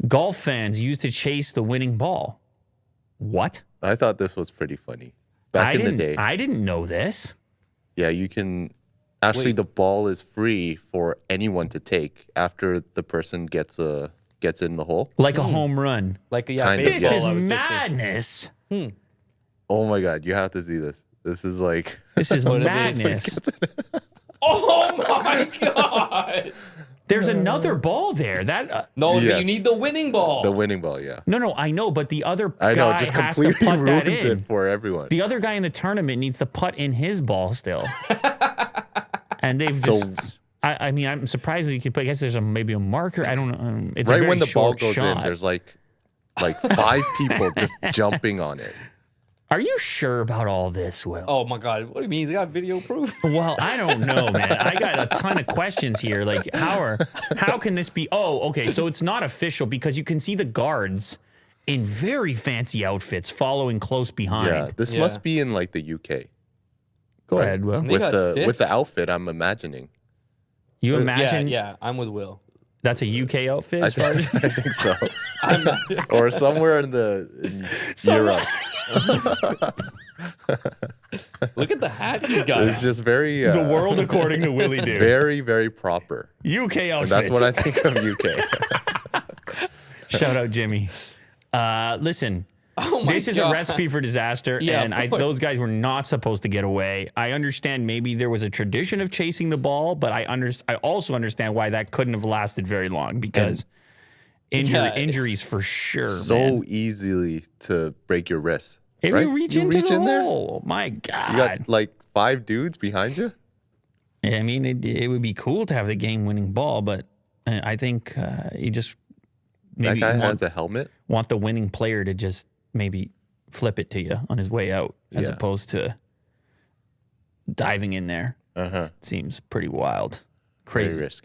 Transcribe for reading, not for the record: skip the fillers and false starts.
golf fans use to chase the winning ball. What? I thought this was pretty funny. Back in the day. I didn't know this. Yeah, you can... Actually, the ball is free for anyone to take after the person gets in the hole. Like a home run. Like This is madness. Oh my God, you have to see this. This is like... This is madness. Oh my God. There's another ball there. No, you need the winning ball. The winning ball, yeah. No, I know, but the other I know, guy just has to completely putt that ruins in. it for everyone. The other guy in the tournament needs to putt in his ball still. And they've just... I mean, I'm surprised that you could... I guess there's maybe a marker. I don't know. It's right a very when the ball short goes shot. in, there's like 5 people just jumping on it. Are you sure about all this, Will? Oh my God. What do you mean? He's got video proof? Well, I don't know, man. I got a ton of questions here. Like, how can this be? Oh, okay. So it's not official because you can see the guards in very fancy outfits following close behind. Yeah, this must be in like the UK. Go ahead, Will. With the outfit, I'm imagining. You imagine? Yeah, I'm with Will. That's a UK outfit? I think so. Or somewhere in Europe. Look at the hat he's got. It's just very... the world according to Willie Dude. Very, very proper. UK outfit. And that's what I think of UK. Shout out, Jimmy. Listen, this is a recipe for disaster, and those guys were not supposed to get away. I understand maybe there was a tradition of chasing the ball, but I also understand why that couldn't have lasted very long because injuries for sure. So easily to break your wrist. If right? you reach into the hole, my God. You got like 5 dudes behind you? I mean, it would be cool to have the game-winning ball, but I think you just maybe that guy has a helmet. Want the winning player to just maybe flip it to you on his way out as opposed to diving in there. Seems pretty wild. Crazy. Very risky.